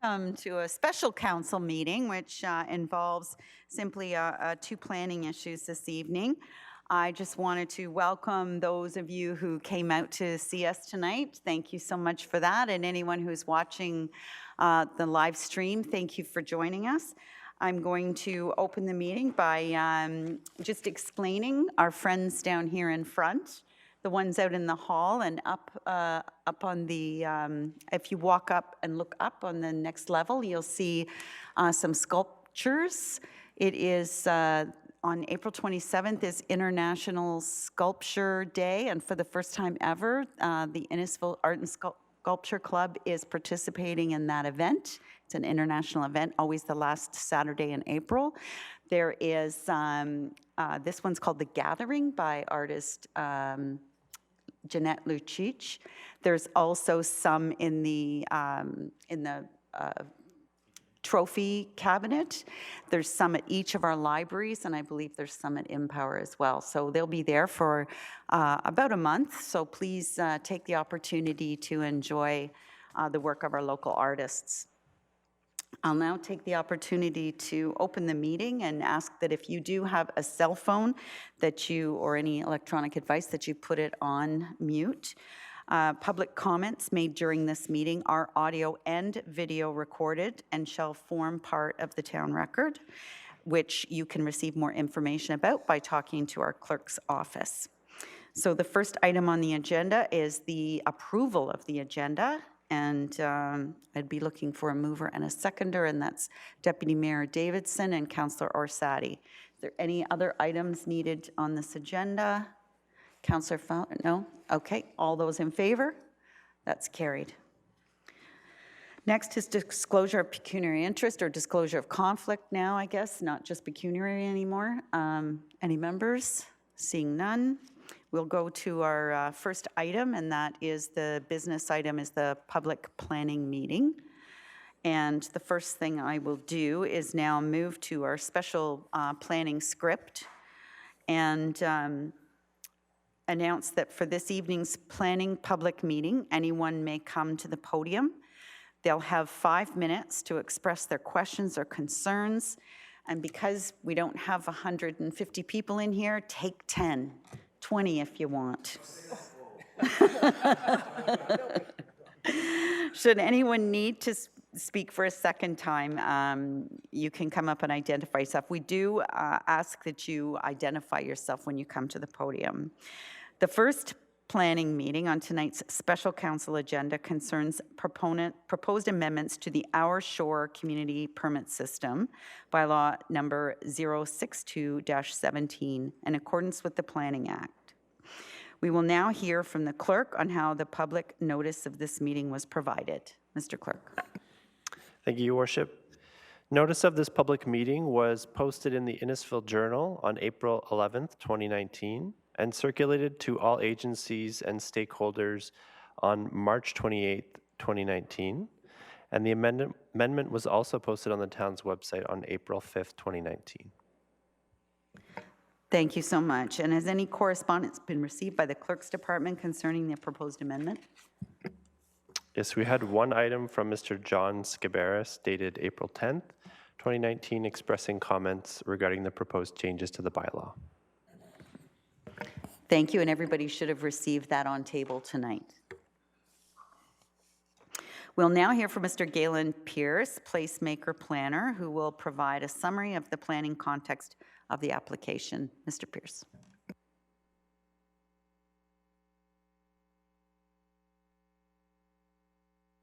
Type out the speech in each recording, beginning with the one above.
To a special council meeting, which involves simply two planning issues this evening. I just wanted to welcome those of you who came out to see us tonight. Thank you so much for that. And anyone who's watching the live stream, thank you for joining us. I'm going to open the meeting by just explaining our friends down here in front, the ones out in the hall and up on the, if you walk up and look up on the next level, you'll see some sculptures. It is on April 27th is International Sculpture Day, and for the first time ever, the Innisfil Art and Sculpture Club is participating in that event. It's an international event, always the last Saturday in April. There is, this one's called The Gathering by artist Jeanette Lucic. There's also some in the trophy cabinet. There's some at each of our libraries, and I believe there's some at Empower as well. So they'll be there for about a month. So please take the opportunity to enjoy the work of our local artists. I'll now take the opportunity to open the meeting and ask that if you do have a cell phone that you, or any electronic device, that you put it on mute. Public comments made during this meeting are audio and video recorded and shall form part of the town record, which you can receive more information about by talking to our clerk's office. So the first item on the agenda is the approval of the agenda. And I'd be looking for a mover and a seconder, and that's Deputy Mayor Davidson and Councillor Orsatti. Is there any other items needed on this agenda? Councillor Fowler? No? Okay. All those in favor? That's carried. Next is disclosure of pecuniary interest, or disclosure of conflict now, I guess, not just pecuniary anymore. Any members? Seeing none. We'll go to our first item, and that is the business item, is the public planning meeting. And the first thing I will do is now move to our special planning script and announce that for this evening's planning public meeting, anyone may come to the podium. They'll have 5 minutes to express their questions or concerns. And because we don't have 150 people in here, take 10. 20 if you want. Should anyone need to speak for a second time, you can come up and identify yourself. We do ask that you identify yourself when you come to the podium. The first planning meeting on tonight's special council agenda concerns proposed amendments to the Our Shore Community Permit System, bylaw number 062-17, in accordance with the Planning Act. We will now hear from the clerk on how the public notice of this meeting was provided. Mr. Clerk. Thank you, Your Worship. Notice of this public meeting was posted in the Innisfil Journal on April 11th, 2019, and circulated to all agencies and stakeholders on March 28th, 2019. And the amendment was also posted on the town's website on April 5th, 2019. Thank you so much. And has any correspondence been received by the Clerk's Department concerning the proposed amendment? Yes, we had one item from Mr. John Scabaris dated April 10th, 2019, expressing comments regarding the proposed changes to the bylaw. Thank you, and everybody should have received that on table tonight. We'll now hear from Mr. Galen Pierce, placemaker planner, who will provide a summary of the planning context of the application. Mr. Pierce.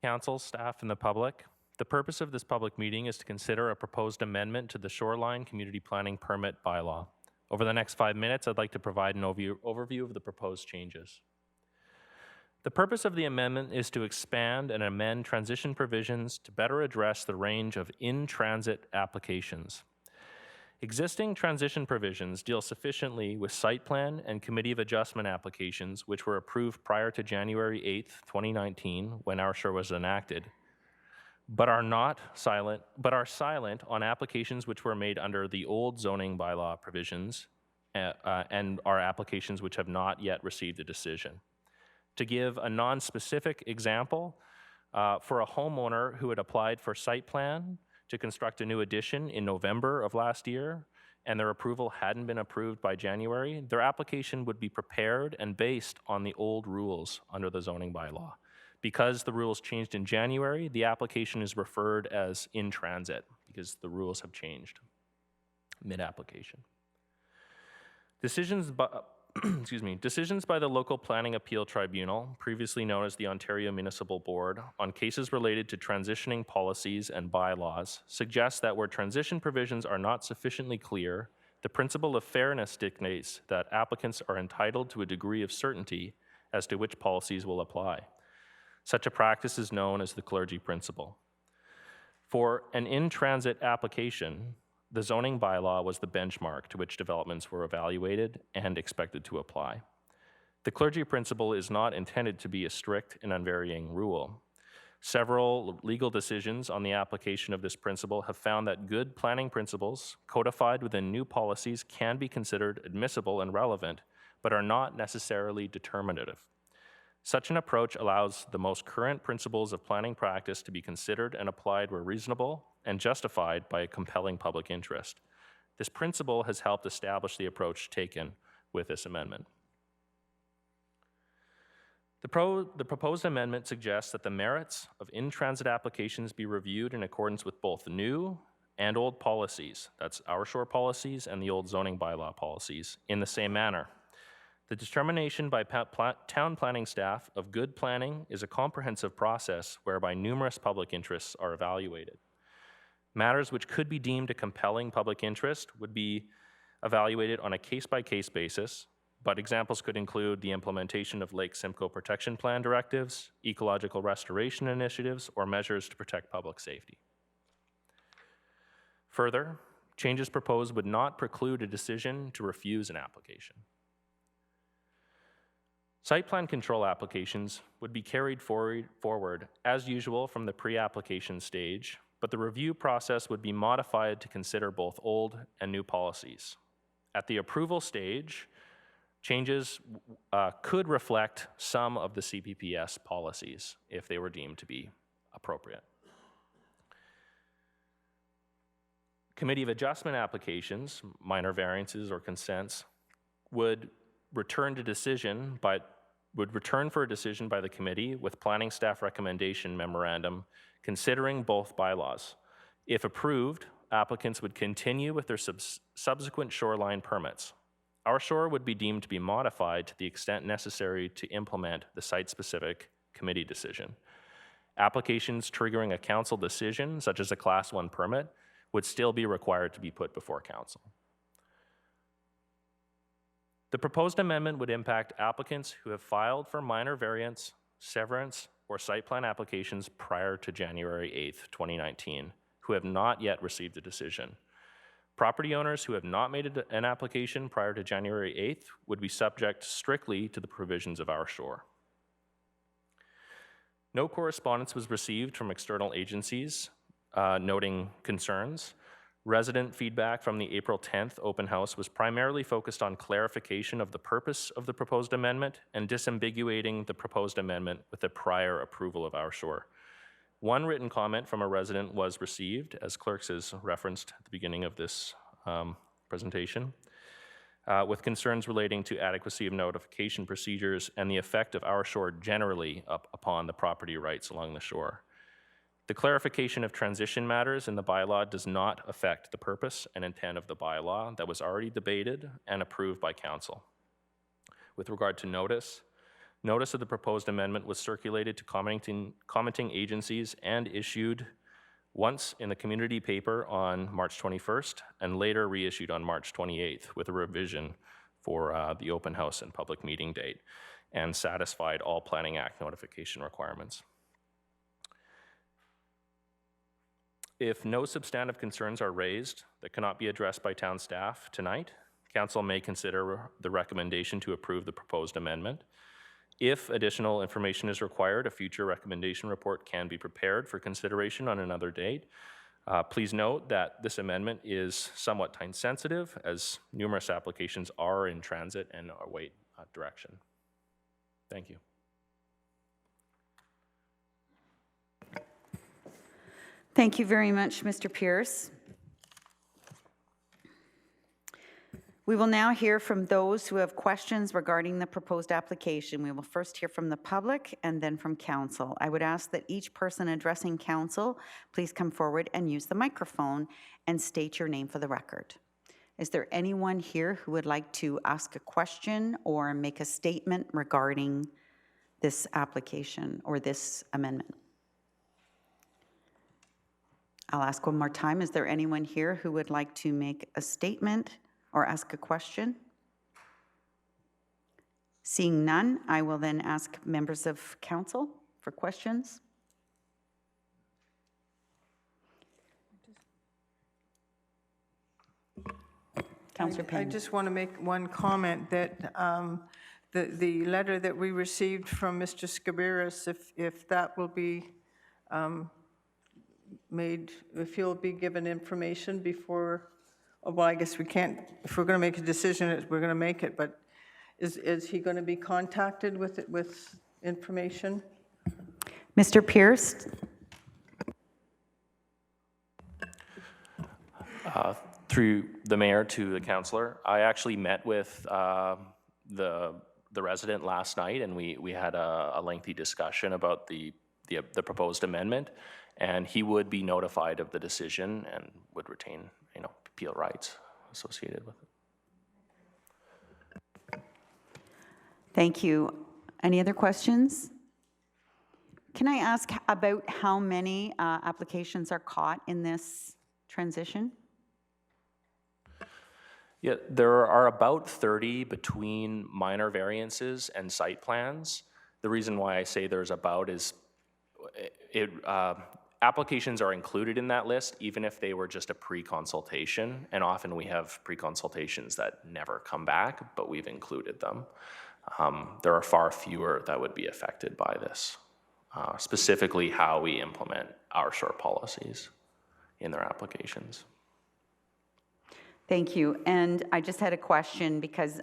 Council, staff, and the public. The purpose of this public meeting is to consider a proposed amendment to the Shoreline Community Planning Permit Bylaw. Over the next 5 minutes, I'd like to provide an overview of the proposed changes. The purpose of the amendment is to expand and amend transition provisions to better address the range of in-transit applications. Existing transition provisions deal sufficiently with site plan and committee of adjustment applications, which were approved prior to January 8th, 2019, when Our Shore was enacted, but are silent on applications which were made under the old zoning bylaw provisions and are applications which have not yet received a decision. To give a non-specific example, For a homeowner who had applied for site plan to construct a new addition in November of last year, and their approval hadn't been approved by January, their application would be prepared and based on the old rules under the zoning bylaw. Because the rules changed in January, the application is referred as in transit because the rules have changed mid-application. Decisions by, decisions by the Local Planning Appeal Tribunal, previously known as the Ontario Municipal Board, on cases related to transitioning policies and bylaws suggest that where transition provisions are not sufficiently clear, the principle of fairness dictates that applicants are entitled to a degree of certainty as to which policies will apply. Such a practice is known as the clergy principle. For an in-transit application, the zoning bylaw was the benchmark to which developments were evaluated and expected to apply. The clergy principle is not intended to be a strict and unvarying rule. Several legal decisions on the application of this principle have found that good planning principles codified within new policies can be considered admissible and relevant, but are not necessarily determinative. Such an approach allows the most current principles of planning practice to be considered and applied where reasonable and justified by a compelling public interest. This principle has helped establish the approach taken with this amendment. The proposed amendment suggests that the merits of in-transit applications be reviewed in accordance with both new and old policies, that's our shore policies and the old zoning bylaw policies, in the same manner. The determination by town planning staff of good planning is a comprehensive process whereby numerous public interests are evaluated. Matters which could be deemed a compelling public interest would be evaluated on a case-by-case basis, but examples could include the implementation of Lake Simcoe Protection Plan directives, ecological restoration initiatives, or measures to protect public safety. Further, changes proposed would not preclude a decision to refuse an application. Site plan control applications would be carried forward as usual from the pre-application stage, but the review process would be modified to consider both old and new policies. At the approval stage, changes could reflect some of the CPPS policies if they were deemed to be appropriate. Committee of Adjustment applications, minor variances or consents, would return for a decision by the committee with planning staff recommendation memorandum considering both bylaws. If approved, applicants would continue with their subsequent shoreline permits. Our shore would be deemed to be modified to the extent necessary to implement the site-specific committee decision. Applications triggering a council decision, such as a Class 1 permit, would still be required to be put before council. The proposed amendment would impact applicants who have filed for minor variance, severance, or site plan applications prior to January 8th, 2019, who have not yet received a decision. Property owners who have not made an application prior to January 8th would be subject strictly to the provisions of our shore. No correspondence was received from external agencies noting concerns. Resident feedback from the April 10th open house was primarily focused on clarification of the purpose of the proposed amendment and disambiguating the proposed amendment with the prior approval of our shore. One written comment from a resident was received, as clerks has referenced at the beginning of this presentation, with concerns relating to adequacy of notification procedures and the effect of our shore generally upon the property rights along the shore. The clarification of transition matters in the bylaw does not affect the purpose and intent of the bylaw that was already debated and approved by council. With regard to notice of the proposed amendment was circulated to commenting agencies and issued once in the community paper on March 21st and later reissued on March 28th with a revision for the open house and public meeting date and satisfied all Planning Act notification requirements. If no substantive concerns are raised that cannot be addressed by town staff tonight, council may consider the recommendation to approve the proposed amendment. If additional information is required, a future recommendation report can be prepared for consideration on another date. Please note that this amendment is somewhat time sensitive as numerous applications are in transit and await direction. Thank you. Thank you very much, Mr. Pierce. We will now hear from those who have questions regarding the proposed application. We will first hear from the public and then from council. I would ask that each person addressing council please come forward and use the microphone and state your name for the record. Is there anyone here who would like to ask a question or make a statement regarding this application or this amendment? I'll ask one more time. Is there anyone here who would like to make a statement or ask a question? Seeing none, I will then ask members of council for questions. Councillor I Payne. just want to make one comment that the letter that we received from Mr. Scaberis, if that will be made, if he'll be given information before, well, I guess we can't, if we're going to make a decision, we're going to make it, but is he going to be contacted with information? Mr. Pierce? Through the mayor to the councillor, I actually met with the resident last night, and we had a lengthy discussion about the proposed amendment, and he would be notified of the decision and would retain, appeal rights associated with it. Thank you. Any other questions? Can I ask about how many applications are caught in this transition? Yeah, there are about 30 between minor variances and site plans. The reason why I say there's about is applications are included in that list even if they were just a pre-consultation, and often we have pre-consultations that never come back, but we've included them. There are far fewer that would be affected by this, specifically how we implement our short policies in their applications. Thank you. And I just had a question because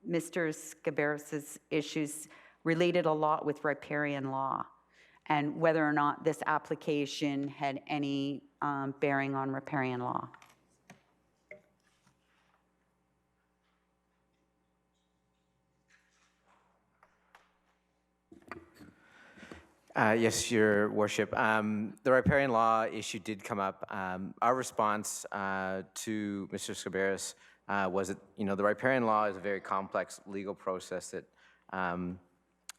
Mr. Scaberis's issues related a lot with riparian law and whether or not this application had any bearing on riparian law. Yes, Your Worship. The riparian law issue did come up. Our response to Mr. Scaberis was that, the riparian law is a very complex legal process that,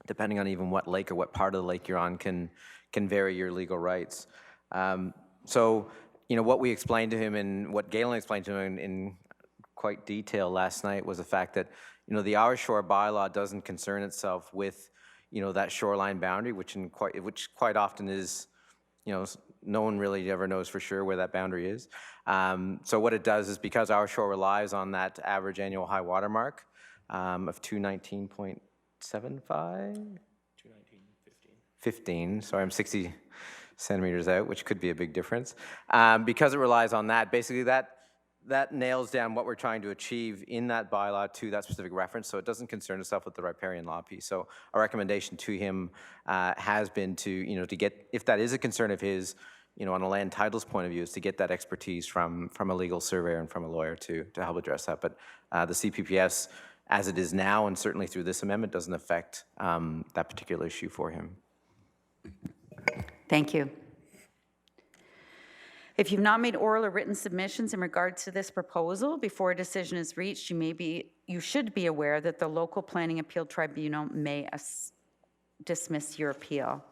depending on even what lake or what part of the lake you're on, can vary your legal rights. So, what we explained to him and what Galen explained to him in quite detail last night was the fact that, the Our Shore bylaw doesn't concern itself with that shoreline boundary, which quite often is, no one really ever knows for sure where that boundary is. So what it does is, because Our Shore relies on that average annual high water mark of 219.75? 15, sorry, I'm 60 centimeters out, which could be a big difference. Because it relies on that, basically that nails down what we're trying to achieve in that bylaw to that specific reference, so it doesn't concern itself with the riparian law piece. So our recommendation to him has been to, to get, if that is a concern of his, on a land titles point of view, is to get that expertise from a legal surveyor and from a lawyer to help address that. But the CPPS, as it is now, and certainly through this amendment, doesn't affect that particular issue for him. Thank you. If you've not made oral or written submissions in regard to this proposal before a decision is reached, you should be aware that the local planning appeal tribunal may dismiss your appeal.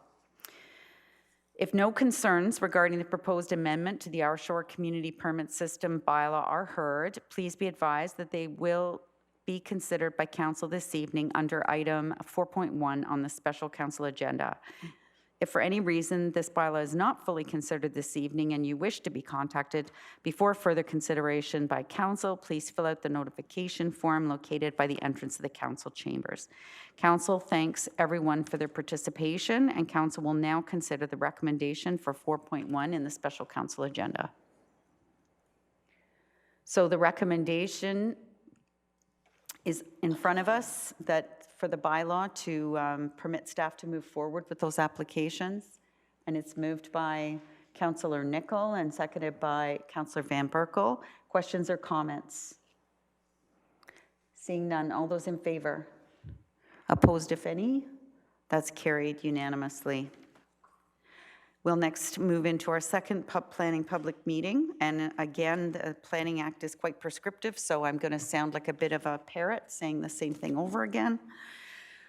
If no concerns regarding the proposed amendment to the Our Shore Community Permit System bylaw are heard, please be advised that they will be considered by council this evening under item 4.1 on the special council agenda. If for any reason this bylaw is not fully considered this evening and you wish to be contacted before further consideration by council, please fill out the notification form located by the entrance of the council chambers. Council thanks everyone for their participation, and council will now consider the recommendation for 4.1 in the special council agenda. So the recommendation is in front of us, that for the bylaw to permit staff to move forward with those applications. And it's moved by Councillor Nicol and seconded by Councillor Van Berkel. Questions or comments? Seeing none, all those in favor? Opposed, if any? That's carried unanimously. We'll next move into our second planning public meeting. And again, the Planning Act is quite prescriptive, so I'm going to sound like a bit of a parrot saying the same thing over again.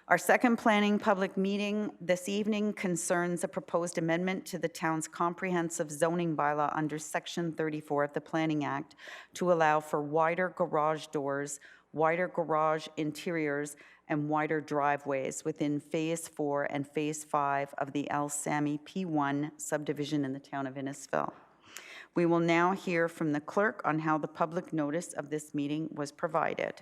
Our second planning public meeting this evening concerns a proposed amendment to the town's comprehensive zoning bylaw under Section 34 of the Planning Act to allow for wider garage doors, wider garage interiors, and wider driveways within Phase 4 and Phase 5 of the El Sami P1 subdivision in the town of Innisfil. We will now hear from the clerk on how the public notice of this meeting was provided.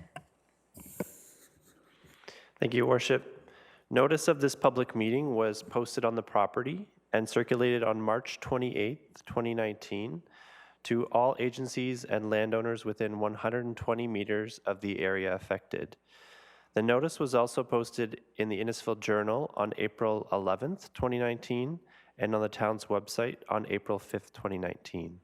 Thank you, Your Worship. Notice of this public meeting was posted on the property and circulated on March 28, 2019, to all agencies and landowners within 120 meters of the area affected. The notice was also posted in the Innisfil Journal on April 11th, 2019, and on the town's website on April 5th, 2019.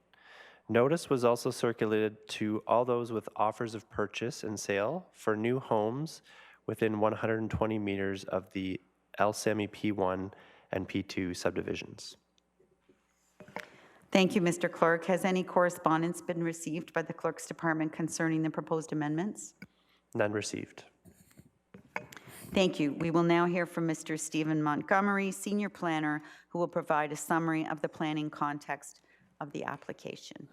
Notice was also circulated to all those with offers of purchase and sale for new homes within 120 meters of the El Sami P1 and P2 subdivisions. Thank you, Mr. Clerk. Has any correspondence been received by the Clerk's Department concerning the proposed amendments? None received. Thank you. We will now hear from Mr. Stephen Montgomery, Senior Planner, who will provide a summary of the planning context of the application.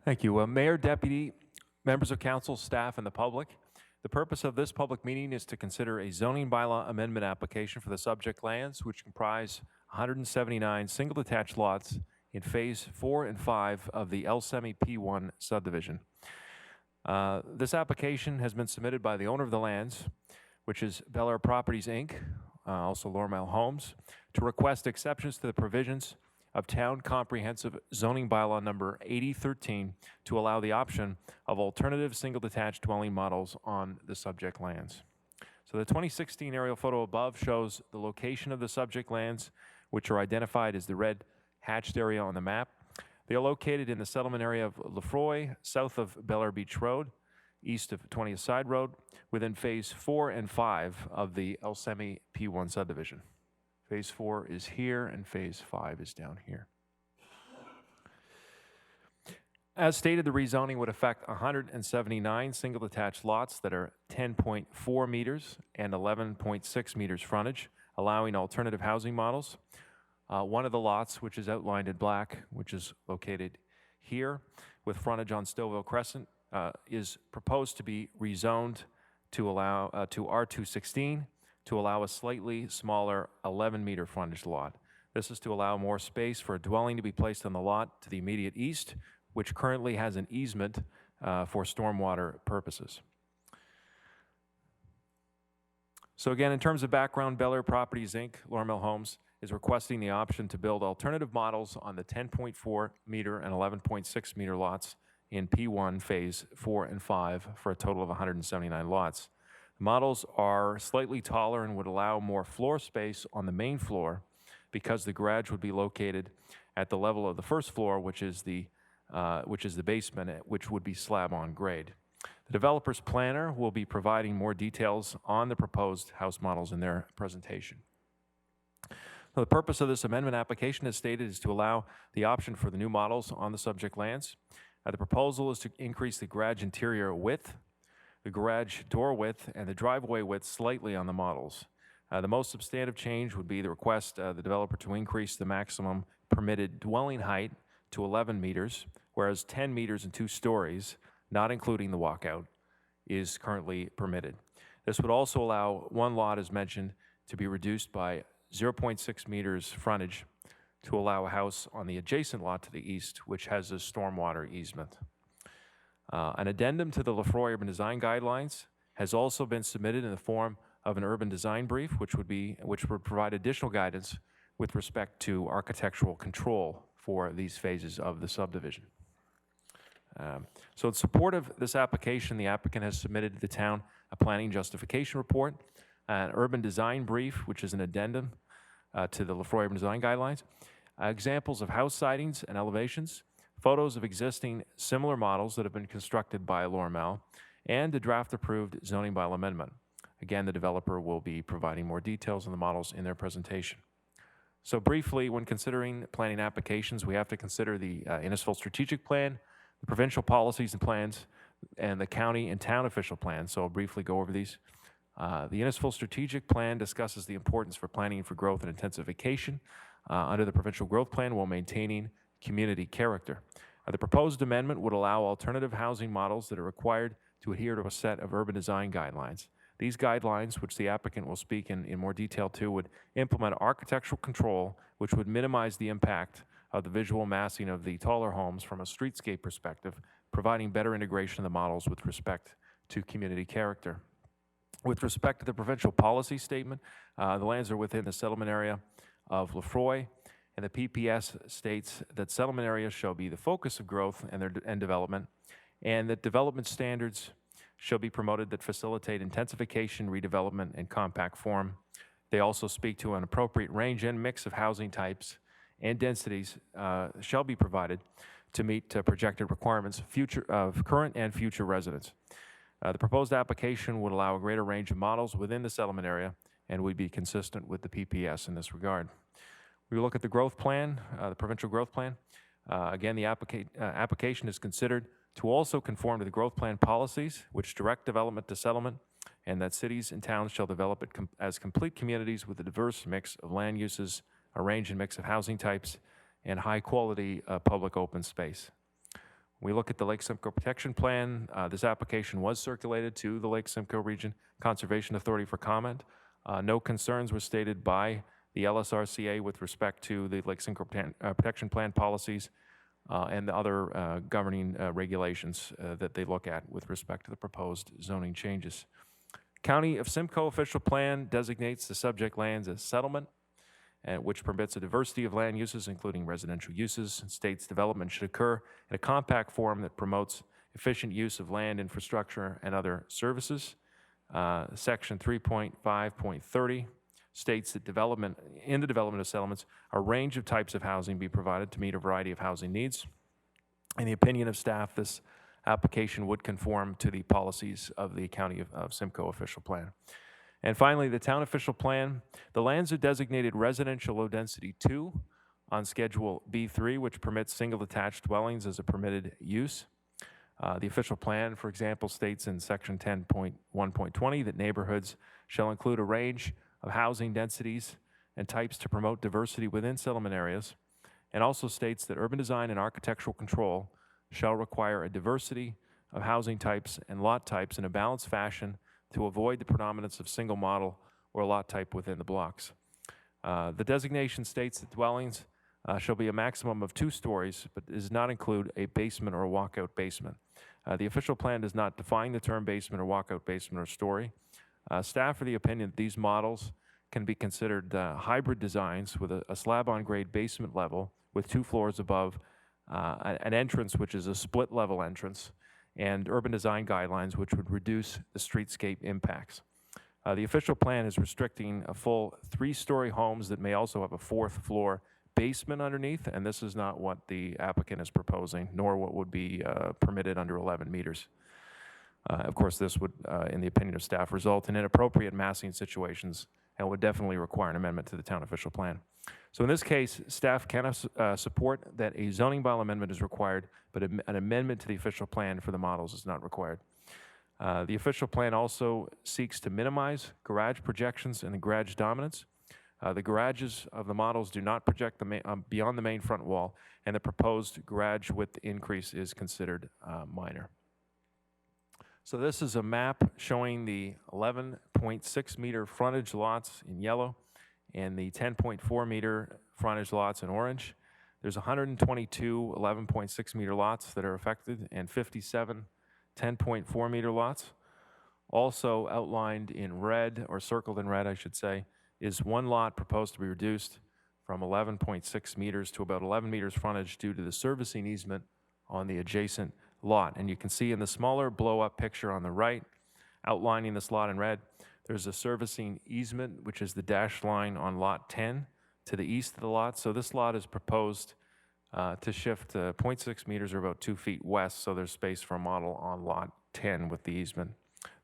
Thank you. Mayor, Deputy, members of council, staff, and the public. The purpose of this public meeting is to consider a zoning bylaw amendment application for the subject lands, which comprise 179 single detached lots in Phase 4 and 5 of the El Sami P1 subdivision. This application has been submitted by the owner of the lands, which is Bel Air Properties, Inc., also Lormel Homes, to request exceptions to the provisions of Town Comprehensive Zoning Bylaw number 8013 to allow the option of alternative single-detached dwelling models on the subject lands. So the 2016 aerial photo above shows the location of the subject lands, which are identified as the red hatched area on the map. They are located in the settlement area of Lefroy, south of Bel Air Beach Road, east of 20th Side Road, within Phase 4 and 5 of the El Sami P1 subdivision. Phase 4 is here, and Phase 5 is down here. As stated, the rezoning would affect 179 single-detached lots that are 10.4 meters and 11.6 meters frontage, allowing alternative housing models. One of the lots, which is outlined in black, which is located here with frontage on Stouffville Crescent, is proposed to be rezoned to allow to R216, to allow a slightly smaller 11-meter frontage lot. This is to allow more space for a dwelling to be placed on the lot to the immediate east, which currently has an easement for stormwater purposes. So again, in terms of background, Bel Air Properties, Inc., Lormel Homes, is requesting the option to build alternative models on the 10.4 meter and 11.6 meter lots in P1 Phase 4 and 5 for a total of 179 lots. Models are slightly taller and would allow more floor space on the main floor because the garage would be located at the level of the first floor, which is the basement, which would be slab on grade. The developer's planner will be providing more details on the proposed house models in their presentation. Now, the purpose of this amendment application, as stated, is to allow the option for the new models on the subject lands. The proposal is to increase the garage interior width, the garage door width, and the driveway width slightly on the models. The most substantive change would be the request the developer to increase the maximum permitted dwelling height to 11 meters, whereas 10 meters and 2 stories, not including the walkout, is currently permitted. This would also allow one lot, as mentioned, to be reduced by 0.6 meters frontage to allow a house on the adjacent lot to the east, which has a stormwater easement. An addendum to the Lefroy Urban Design Guidelines has also been submitted in the form of an urban design brief, which would provide additional guidance with respect to architectural control for these phases of the subdivision. So in support of this application, the applicant has submitted to the town a planning justification report, an urban design brief, which is an addendum to the Lefroy Urban Design Guidelines, examples of house sidings and elevations, photos of existing similar models that have been constructed by Lormel, and a draft-approved zoning bylaw amendment. Again, the developer will be providing more details on the models in their presentation. So briefly, when considering planning applications, we have to consider the Innisfil strategic plan, the provincial policies and plans, and the county and town official plans. So I'll briefly go over these. The Innisfil strategic plan discusses the importance for planning for growth and intensification under the provincial growth plan while maintaining community character. The proposed amendment would allow alternative housing models that are required to adhere to a set of urban design guidelines. These guidelines, which the applicant will speak in more detail to, would implement architectural control, which would minimize the impact of the visual massing of the taller homes from a streetscape perspective, providing better integration of the models with respect to community character. With respect to the provincial policy statement, the lands are within the settlement area of Lefroy, and the PPS states that settlement areas shall be the focus of growth and development, and that development standards shall be promoted that facilitate intensification, redevelopment, and compact form. They also speak to an appropriate range and mix of housing types and densities shall be provided to meet projected requirements of current and future residents. The proposed application would allow a greater range of models within the settlement area and would be consistent with the PPS in this regard. We look at the growth plan, the provincial growth plan. Again, the application is considered to also conform to the growth plan policies, which direct development to settlement, and that cities and towns shall develop it as complete communities with a diverse mix of land uses, a range and mix of housing types, and high-quality public open space. We look at the Lake Simcoe Protection Plan. This application was circulated to the Lake Simcoe Region Conservation Authority for comment. No concerns were stated by the LSRCA with respect to the Lake Simcoe Protection Plan policies and the other governing regulations that they look at with respect to the proposed zoning changes. County of Simcoe official plan designates the subject lands as settlement, which permits a diversity of land uses, including residential uses. States development should occur in a compact form that promotes efficient use of land infrastructure and other services. Section 3.5.30 states that in the development of settlements, a range of types of housing be provided to meet a variety of housing needs. In the opinion of staff, this application would conform to the policies of the County of Simcoe official plan. And finally, the town official plan. The lands are designated residential low density 2 on Schedule B3, which permits single detached dwellings as a permitted use. The official plan, for example, states in Section 10.1.20 that neighborhoods shall include a range of housing densities and types to promote diversity within settlement areas, and also states that urban design and architectural control shall require a diversity of housing types and lot types in a balanced fashion to avoid the predominance of single model or lot type within the blocks. The designation states that dwellings shall be a maximum of 2 stories, but does not include a basement or a walkout basement. The official plan does not define the term basement or walkout basement or story. Staff are the opinion that these models can be considered hybrid designs with a slab-on-grade basement level with 2 floors above an entrance, which is a split-level entrance, and urban design guidelines, which would reduce the streetscape impacts. The official plan is restricting a full 3-story homes that may also have a 4th floor basement underneath, and this is not what the applicant is proposing, nor what would be permitted under 11 meters. Of course, this would, in the opinion of staff, result in inappropriate massing situations and would definitely require an amendment to the town official plan. So in this case, staff cannot support that a zoning bylaw amendment is required, but an amendment to the official plan for the models is not required. The official plan also seeks to minimize garage projections and the garage dominance. The garages of the models do not project beyond the main front wall, and the proposed garage width increase is considered minor. So this is a map showing the 11.6 meter frontage lots in yellow and the 10.4 meter frontage lots in orange. There's 122 11.6 meter lots that are affected and 57 10.4 meter lots. Also outlined in red, or circled in red, I should say, is 1 lot proposed to be reduced from 11.6 meters to about 11 meters frontage due to the servicing easement on the adjacent lot. And you can see in the smaller blow-up picture on the right, outlining this lot in red, there's a servicing easement, which is the dashed line on lot 10 to the east of the lot. So this lot is proposed to shift 0.6 meters or about 2 feet west, so there's space for a model on lot 10 with the easement.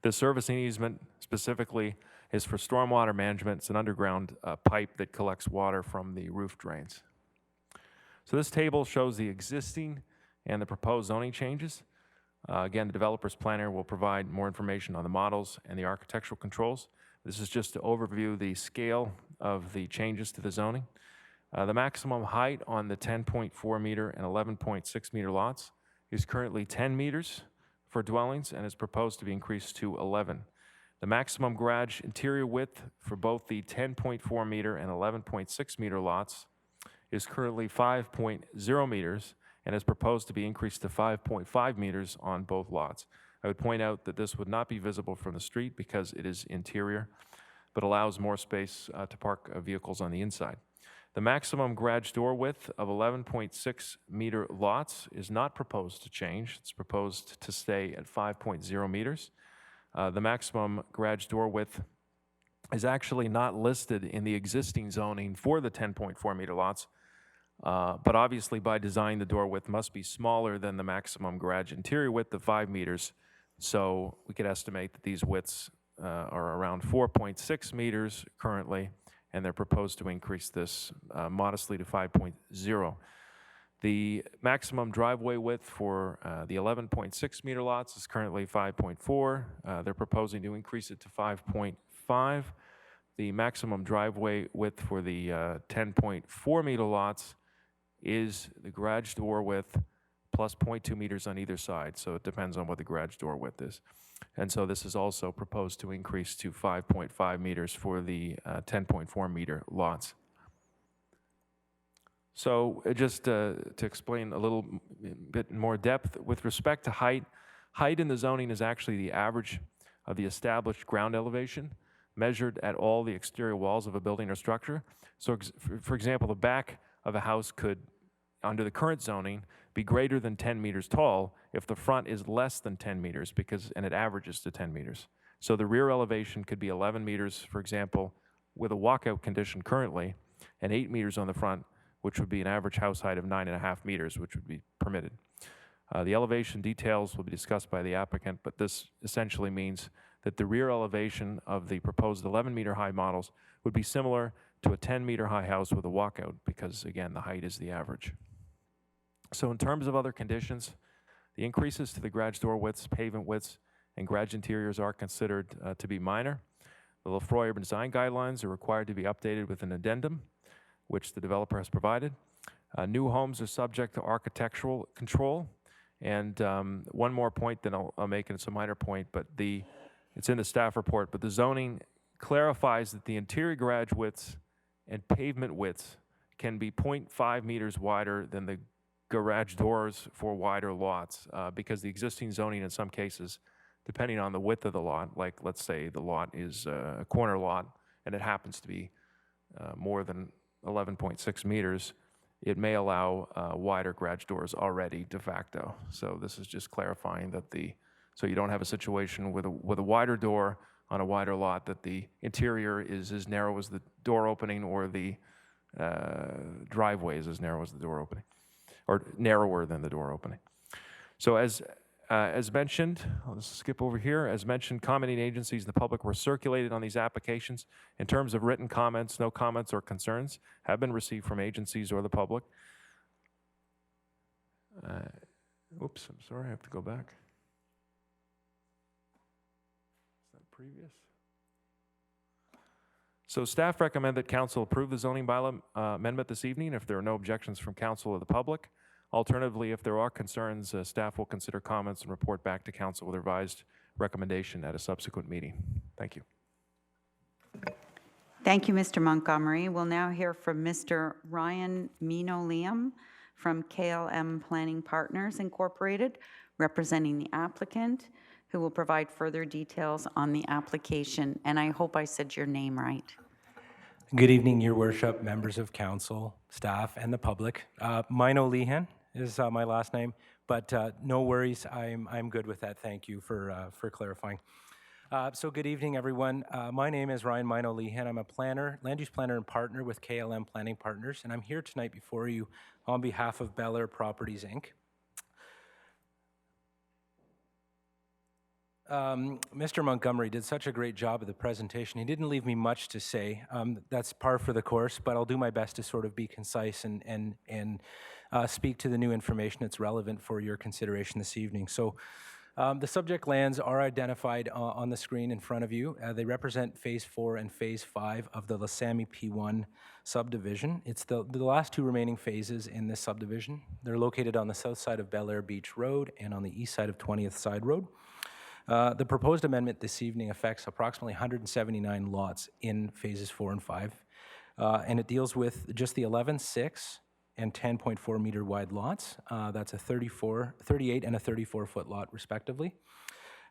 The servicing easement specifically is for stormwater management. It's an underground pipe that collects water from the roof drains. So this table shows the existing and the proposed zoning changes. Again, the developer's planner will provide more information on the models and the architectural controls. This is just to overview the scale of the changes to the zoning. The maximum height on the 10.4 meter and 11.6 meter lots is currently 10 meters for dwellings and is proposed to be increased to 11. The maximum garage interior width for both the 10.4 meter and 11.6 meter lots is currently 5.0 meters and is proposed to be increased to 5.5 meters on both lots. I would point out that this would not be visible from the street because it is interior, but allows more space to park vehicles on the inside. The maximum garage door width of 11.6 meter lots is not proposed to change. It's proposed to stay at 5.0 meters. The maximum garage door width is actually not listed in the existing zoning for the 10.4 meter lots, but obviously by design the door width must be smaller than the maximum garage interior width of 5 meters. So we could estimate that these widths are around 4.6 meters currently, and they're proposed to increase this modestly to 5.0. The maximum driveway width for the 11.6 meter lots is currently 5.4. They're proposing to increase it to 5.5. The maximum driveway width for the 10.4 meter lots is the garage door width plus 0.2 meters on either side. So it depends on what the garage door width is. And so this is also proposed to increase to 5.5 meters for the 10.4 meter lots. So just to explain a little bit more depth, with respect to height, height in the zoning is actually the average of the established ground elevation measured at all the exterior walls of a building or structure. So for example, the back of a house could, under the current zoning, be greater than 10 meters tall if the front is less than 10 meters and it averages to 10 meters. So the rear elevation could be 11 meters, for example, with a walkout condition currently, and 8 meters on the front, which would be an average house height of 9.5 meters, which would be permitted. The elevation details will be discussed by the applicant, but this essentially means that the rear elevation of the proposed 11-meter high models would be similar to a 10-meter high house with a walkout because, again, the height is the average. So in terms of other conditions, the increases to the garage door widths, pavement widths, and garage interiors are considered to be minor. The Lefroy Urban Design Guidelines are required to be updated with an addendum, which the developer has provided. New homes are subject to architectural control. And one more point, then I'll make it. It's a minor point, but it's in the staff report, but the zoning clarifies that the interior garage widths and pavement widths can be 0.5 meters wider than the garage doors for wider lots, because the existing zoning in some cases, depending on the width of the lot, like let's say the lot is a corner lot and it happens to be more than 11.6 meters, it may allow wider garage doors already de facto. So this is just clarifying that so you don't have a situation with a wider door on a wider lot that the interior is as narrow as the door opening or the driveway is as narrow as the door opening, or narrower than the door opening. So as mentioned, I'll just skip over here. As mentioned, commenting agencies and the public were circulated on these applications. In terms of written comments, no comments or concerns have been received from agencies or the public. Oops, I'm sorry, I have to go back. Is that previous? So staff recommend that council approve the zoning bylaw amendment this evening if there are no objections from council or the public. Alternatively, if there are concerns, staff will consider comments and report back to council with a revised recommendation at a subsequent meeting. Thank you. Thank you, Mr. Montgomery. We'll now hear from Mr. Ryan Mino-Liam from KLM Planning Partners Incorporated, representing the applicant, who will provide further details on the application. And I hope I said your name right. Good evening, Your Worship, members of council, staff, and the public. Mino Lehan is my last name, but no worries. I'm good with that. Thank you for clarifying. So good evening, everyone. My name is Ryan Mino Lehan. I'm a planner, land use planner and partner with KLM Planning Partners, and I'm here tonight before you on behalf of Bel Air Properties, Inc. Mr. Montgomery did such a great job of the presentation. He didn't leave me much to say. That's par for the course, but I'll do my best to sort of be concise and speak to the new information that's relevant for your consideration this evening. So the subject lands are identified on the screen in front of you. They represent Phase 4 and Phase 5 of the Lasami P1 subdivision. It's the last two remaining phases in this subdivision. They're located on the south side of Bel Air Beach Road and on the east side of 20th Side Road. The proposed amendment this evening affects approximately 179 lots in phases 4 and 5, and it deals with just the 11.6 and 10.4 meter wide lots. That's a 38 and a 34-foot lot, respectively.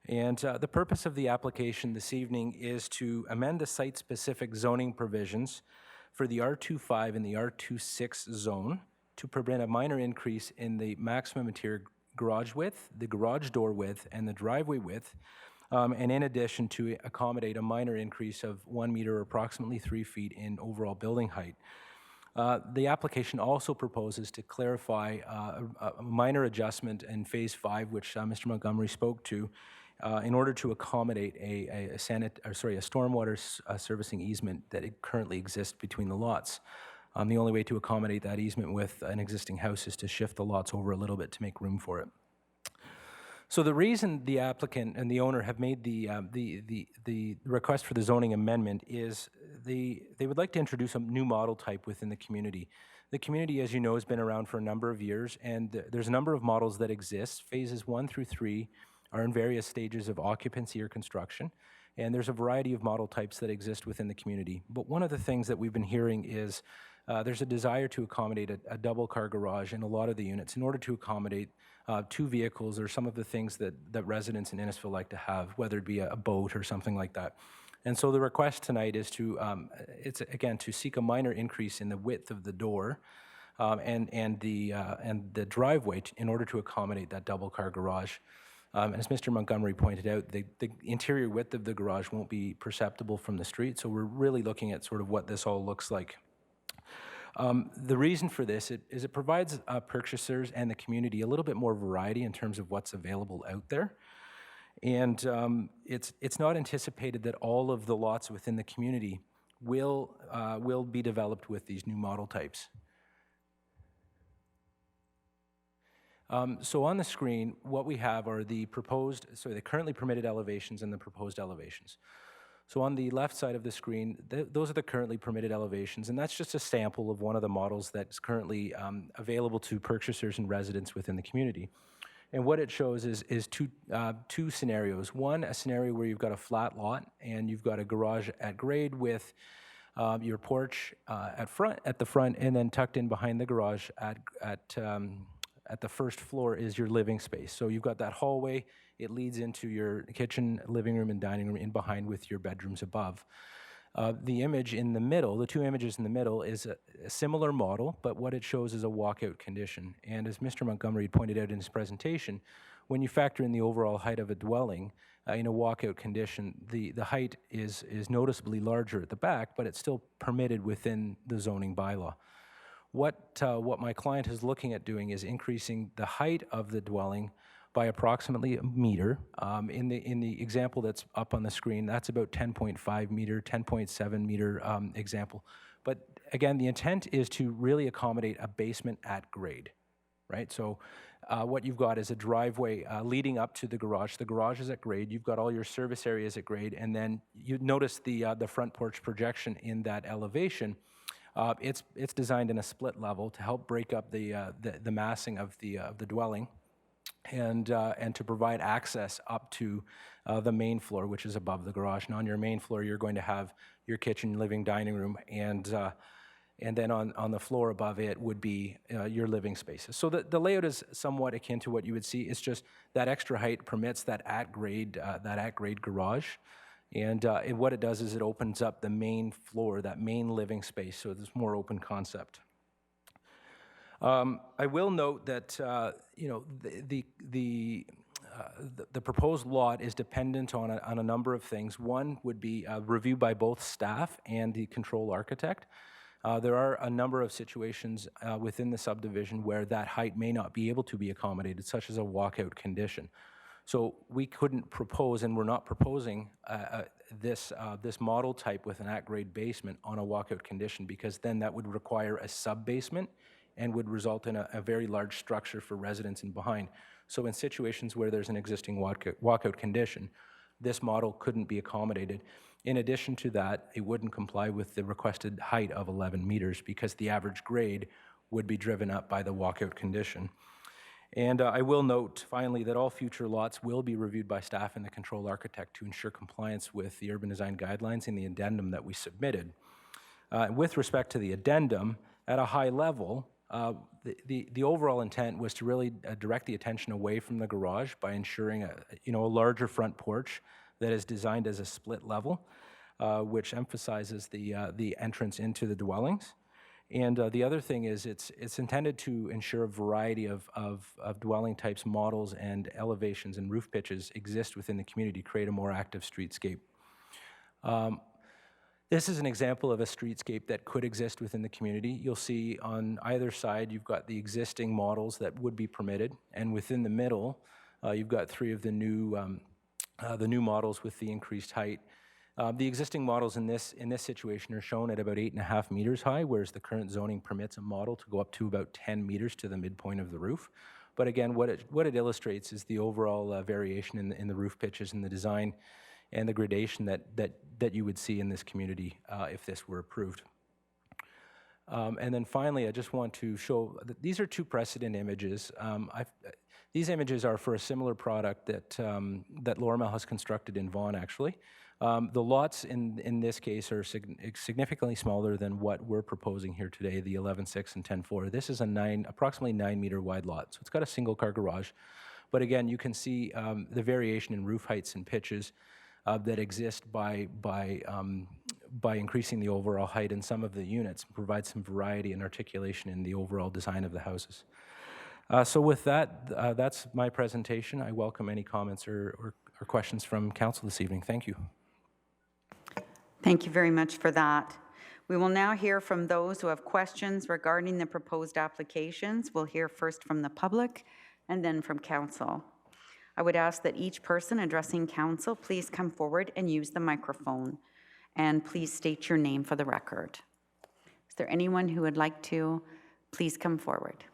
And the purpose of the application this evening is to amend the site-specific zoning provisions for the R25 and the R26 zone to prevent a minor increase in the maximum interior garage width, the garage door width, and the driveway width, and in addition to accommodate a minor increase of 1 meter or approximately 3 feet in overall building height. The application also proposes to clarify a minor adjustment in Phase 5, which Mr. Montgomery spoke to, in order to accommodate a stormwater servicing easement that currently exists between the lots. The only way to accommodate that easement with an existing house is to shift the lots over a little bit to make room for it. So the reason the applicant and the owner have made the request for the zoning amendment is they would like to introduce a new model type within the community. The community, as you know, has been around for a number of years, and there's a number of models that exist. Phases 1 through 3 are in various stages of occupancy or construction, and there's a variety of model types that exist within the community. But one of the things that we've been hearing is there's a desire to accommodate a double-car garage in a lot of the units in order to accommodate 2 vehicles or some of the things that residents in Innisfil like to have, whether it be a boat or something like that. And so the request tonight is to, to seek a minor increase in the width of the door and the driveway in order to accommodate that double-car garage. And as Mr. Montgomery pointed out, the interior width of the garage won't be perceptible from the street, so we're really looking at sort of what this all looks like. The reason for this is it provides purchasers and the community a little bit more variety in terms of what's available out there. And it's not anticipated that all of the lots within the community will be developed with these new model types. So on the screen, what we have are the currently permitted elevations and the proposed elevations. So on the left side of the screen, those are the currently permitted elevations, and that's just a sample of one of the models that's currently available to purchasers and residents within the community. And what it shows is two scenarios. One, a scenario where you've got a flat lot and you've got a garage at grade with your porch at the front, and then tucked in behind the garage at the first floor is your living space. So you've got that hallway. It leads into your kitchen, living room, and dining room in behind with your bedrooms above. The image in the middle, the 2 images in the middle, is a similar model, but what it shows is a walkout condition. And as Mr. Montgomery pointed out in his presentation, when you factor in the overall height of a dwelling in a walkout condition, the height is noticeably larger at the back, but it's still permitted within the zoning bylaw. What my client is looking at doing is increasing the height of the dwelling by approximately a meter. In the example that's up on the screen, that's about 10.5 meter, 10.7 meter example. But again, the intent is to really accommodate a basement at grade, right? So what you've got is a driveway leading up to the garage. The garage is at grade. You've got all your service areas at grade, and then you notice the front porch projection in that elevation. It's designed in a split level to help break up the massing of the dwelling, and to provide access up to the main floor, which is above the garage. And on your main floor, you're going to have your kitchen, living, dining room, and then on the floor above it would be your living spaces. So the layout is somewhat akin to what you would see. It's just that extra height permits that at grade garage. And what it does is it opens up the main floor, that main living space, so there's more open concept. I will note that, the proposed lot is dependent on a number of things. One would be reviewed by both staff and the control architect. There are a number of situations within the subdivision where that height may not be able to be accommodated, such as a walkout condition. So we couldn't propose, and we're not proposing this model type with an at-grade basement on a walkout condition, because then that would require a sub-basement and would result in a very large structure for residents in behind. So in situations where there's an existing walkout condition, this model couldn't be accommodated. In addition to that, it wouldn't comply with the requested height of 11 meters because the average grade would be driven up by the walkout condition. And I will note, finally, that all future lots will be reviewed by staff and the control architect to ensure compliance with the urban design guidelines in the addendum that we submitted. With respect to the addendum, at a high level, the overall intent was to really direct the attention away from the garage by ensuring a larger front porch that is designed as a split level, which emphasizes the entrance into the dwellings. And the other thing is it's intended to ensure a variety of dwelling types, models, and elevations and roof pitches exist within the community to create a more active streetscape. This is an example of a streetscape that could exist within the community. You'll see on either side you've got the existing models that would be permitted, and within the middle you've got three of the new models with the increased height. The existing models in this situation are shown at about 8.5 meters high, whereas the current zoning permits a model to go up to about 10 meters to the midpoint of the roof. But again, what it illustrates is the overall variation in the roof pitches and the design and the gradation that you would see in this community if this were approved. And then finally, I just want to show that these are two precedent images. These images are for a similar product that Lormel has constructed in Vaughan, actually. The lots in this case are significantly smaller than what we're proposing here today, the 11.6 and 10.4. This is approximately 9 meter wide lot, so it's got a single car garage. But again, you can see the variation in roof heights and pitches that exist by increasing the overall height in some of the units, provide some variety and articulation in the overall design of the houses. So with that, that's my presentation. I welcome any comments or questions from council this evening. Thank you. Thank you very much for that. We will now hear from those who have questions regarding the proposed applications. We'll hear first from the public and then from council. I would ask that each person addressing council please come forward and use the microphone, and please state your name for the record. Is there anyone who would like to please come forward?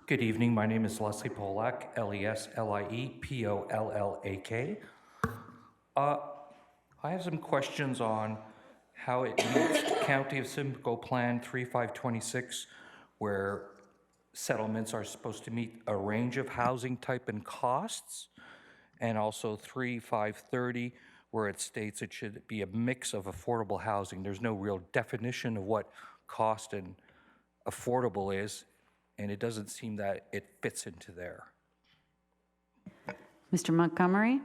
Good evening. My name is Leslie Polak, Leslie Pollak. I have some questions on how it meets County of Simcoe Plan 3526, where settlements are supposed to meet a range of housing type and costs, and also 3530, where it states it should be a mix of affordable housing. There's no real definition of what cost and affordable is, and it doesn't seem that it fits into there. Mr. Montgomery?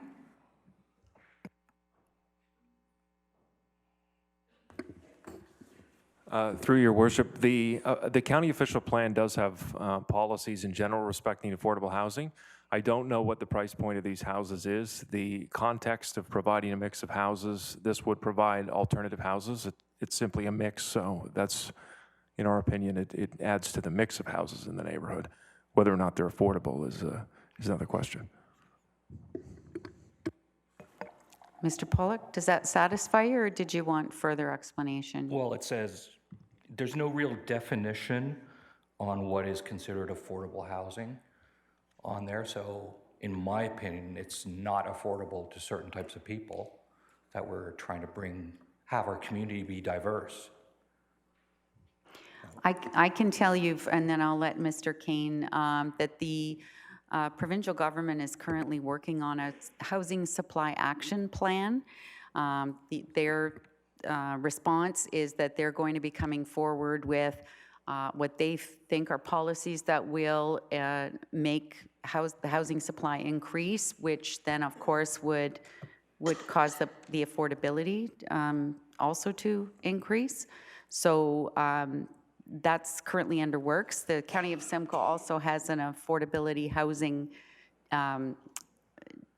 Through your worship, the county official plan does have policies in general respecting affordable housing. I don't know what the price point of these houses is. The context of providing a mix of houses, this would provide alternative houses. It's simply a mix, so that's, in our opinion, it adds to the mix of houses in the neighborhood. Whether or not they're affordable is another question. Mr. Pollock, does that satisfy you, or did you want further explanation? Well, it says there's no real definition on what is considered affordable housing on there. So in my opinion, it's not affordable to certain types of people that we're trying to have our community be diverse. I can tell you, and then I'll let Mr. Kane, that the provincial government is currently working on a housing supply action plan. Their response is that they're going to be coming forward with what they think are policies that will make the housing supply increase, which then, of course, would cause the affordability also to increase. So that's currently under works. The County of Simcoe also has an affordability housing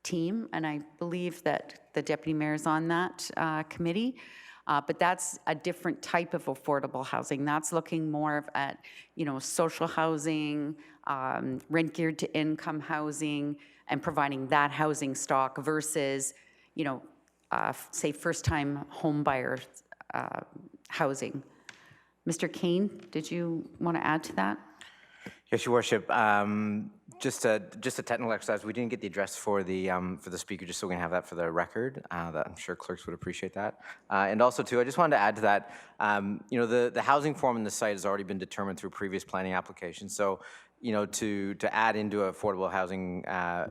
team, and I believe that the deputy mayor's on that committee. But that's a different type of affordable housing. That's looking more at, social housing, rent geared to income housing, and providing that housing stock versus, say, first-time home buyer housing. Mr. Kane, did you want to add to that? Yes, Your Worship. Just a technical exercise. We didn't get the address for the speaker, just so we can have that for the record. That I'm sure clerks would appreciate that. And also, too, I just wanted to add to that. The housing form in the site has already been determined through previous planning applications. So, to add into affordable housing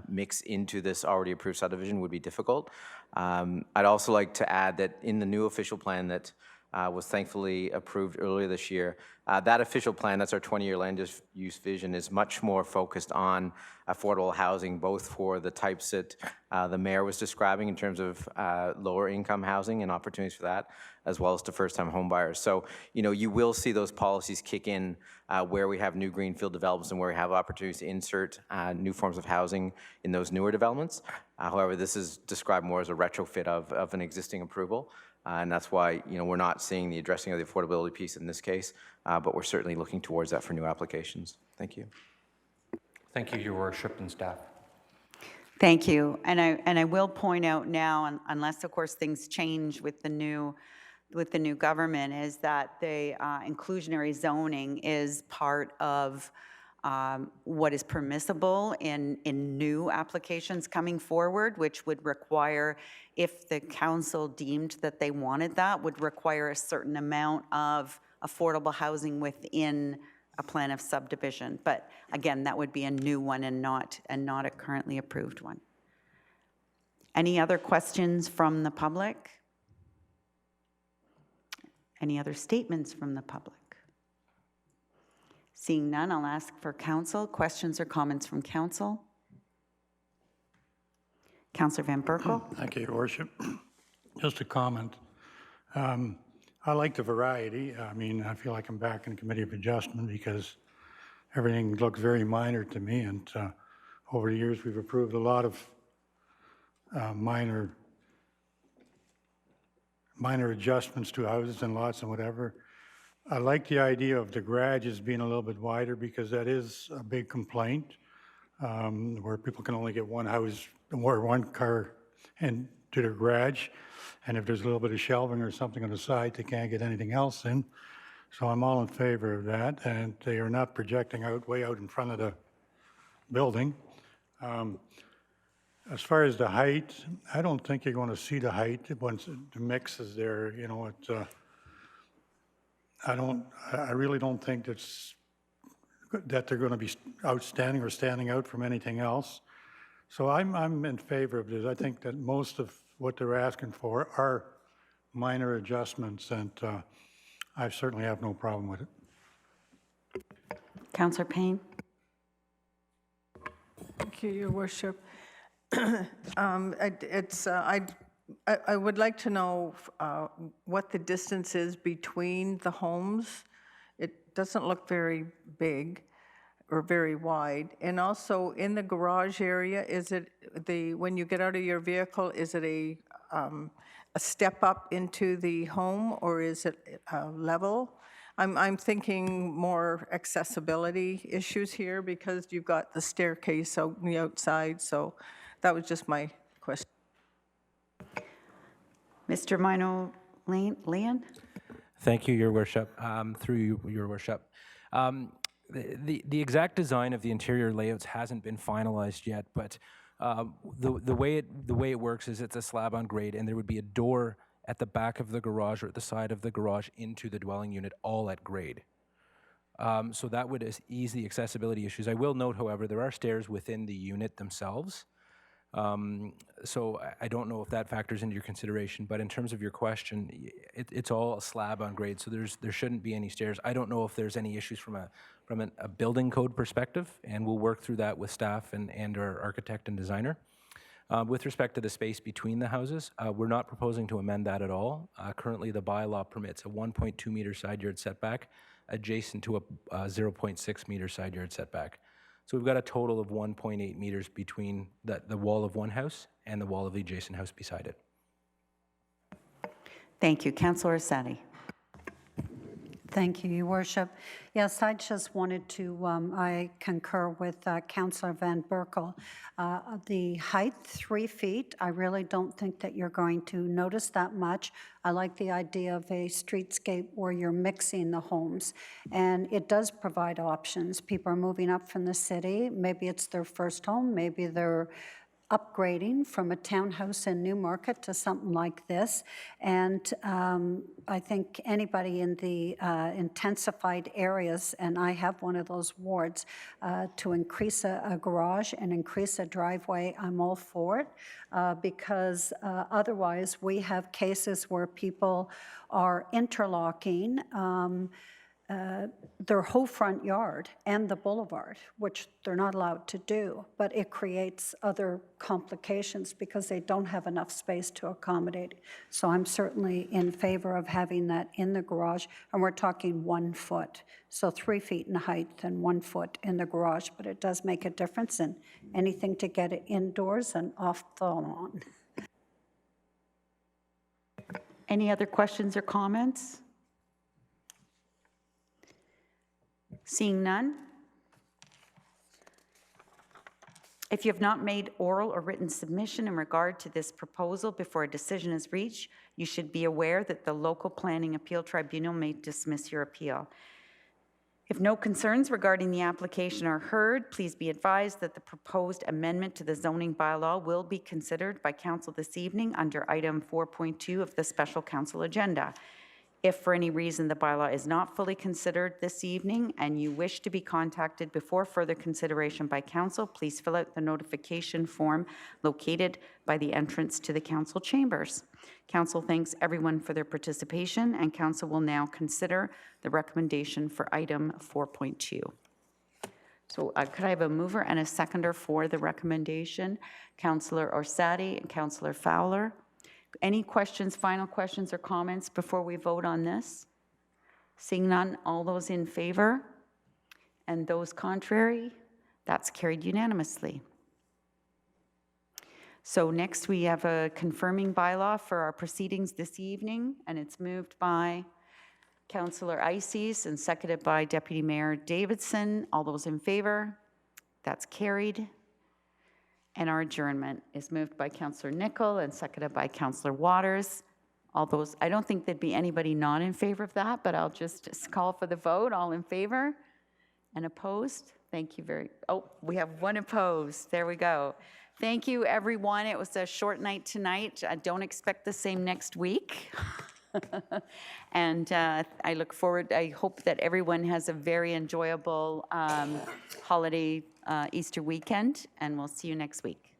mix into this already approved subdivision would be difficult. I'd also like to add that in the new official plan that was thankfully approved earlier this year. That official plan, that's our 20-year land use vision, is much more focused on affordable housing, both for the types that the mayor was describing in terms of lower income housing and opportunities for that, as well as to first-time home buyers. So, you will see those policies kick in where we have new greenfield developments and where we have opportunities to insert new forms of housing in those newer developments. However, this is described more as a retrofit of an existing approval. And that's why, we're not seeing the addressing of the affordability piece in this case, but we're certainly looking towards that for new applications. Thank you. Thank you, Your Worship and staff. Thank you. And I will point out now, unless of course things change with the new government, is that the inclusionary zoning is part of what is permissible in new applications coming forward, which would require, if the council deemed that they wanted that, would require a certain amount of affordable housing within a plan of subdivision. But again, that would be a new one and not a currently approved one. Any other questions from the public? Any other statements from the public? Seeing none, I'll ask for council. Questions or comments from council? Councillor Van Berkel. Thank you, Your Worship. Just a comment. I like the variety. I mean, I feel like I'm back in Committee of Adjustment because everything looks very minor to me, and over the years we've approved a lot of minor adjustments to houses and lots and whatever. I like the idea of the garages being a little bit wider because that is a big complaint, where people can only get one house or one car into their garage, and if there's a little bit of shelving or something on the side, they can't get anything else in. So I'm all in favor of that, and they are not projecting way out in front of the building. As far as the height, I don't think you're going to see the height once the mix is there. I really don't think that they're going to be outstanding or standing out from anything else. So I'm in favor of this. I think that most of what they're asking for are minor adjustments, and I certainly have no problem with it. Councillor Payne. Thank you, Your Worship. I would like to know what the distance is between the homes. It doesn't look very big or very wide. And also in the garage area, is it when you get out of your vehicle, is it a step up into the home, or is it level? I'm thinking more accessibility issues here because you've got the staircase out on the outside. So that was just my question. Mr. Mino Leon. Thank you, Your Worship. Through you, Your Worship. The exact design of the interior layouts hasn't been finalized yet, but the way it works is it's a slab on grade, and there would be a door at the back of the garage or at the side of the garage into the dwelling unit, all at grade. So that would ease the accessibility issues. I will note, however, there are stairs within the unit themselves. So I don't know if that factors into your consideration, but in terms of your question, it's all a slab on grade, so there shouldn't be any stairs. I don't know if there's any issues from a building code perspective, and we'll work through that with staff and our architect and designer. With respect to the space between the houses, we're not proposing to amend that at all. Currently, the bylaw permits a 1.2 meter side yard setback adjacent to a 0.6 meter side yard setback. So we've got a total of 1.8 meters between the wall of one house and the wall of the adjacent house beside it. Thank you. Councillor Sadi. Thank you, Your Worship. Yes, I just wanted to, I concur with Councillor Van Berkel. The height, 3 feet, I really don't think that you're going to notice that much. I like the idea of a streetscape where you're mixing the homes, and it does provide options. People are moving up from the city. Maybe it's their first home, maybe they're upgrading from a townhouse in Newmarket to something like this. And I think anybody in the intensified areas, and I have one of those wards, to increase a garage and increase a driveway, I'm all for it, because otherwise we have cases where people are interlocking their whole front yard and the boulevard, which they're not allowed to do, but it creates other complications because they don't have enough space to accommodate. So I'm certainly in favor of having that in the garage, and we're talking 1 foot. So 3 feet in height and 1 foot in the garage, but it does make a difference, and anything to get it indoors and off the lawn. Any other questions or comments? Seeing none. If you have not made oral or written submission in regard to this proposal before a decision is reached, you should be aware that the local planning appeal tribunal may dismiss your appeal. If no concerns regarding the application are heard, please be advised that the proposed amendment to the zoning bylaw will be considered by council this evening under item 4.2 of the special council agenda. If for any reason the bylaw is not fully considered this evening and you wish to be contacted before further consideration by council, please fill out the notification form located by the entrance to the council chambers. Council thanks everyone for their participation, and council will now consider the recommendation for item 4.2. So could I have a mover and a seconder for the recommendation? Councillor Orsatti and Councillor Fowler. Any questions, final questions or comments before we vote on this? Seeing none, all those in favor and those contrary, that's carried unanimously. So next we have a confirming bylaw for our proceedings this evening, and it's moved by Councillor Ices and seconded by Deputy Mayor Davidson. All those in favor, that's carried. And our adjournment is moved by Councillor Nicol and seconded by Councillor Waters. All those, I don't think there'd be anybody not in favor of that, but I'll just call for the vote. All in favor and opposed? Thank you we have one opposed. There we go. Thank you, everyone. It was a short night tonight. I don't expect the same next week. And I look forward, I hope that everyone has a very enjoyable holiday Easter weekend, and we'll see you next week.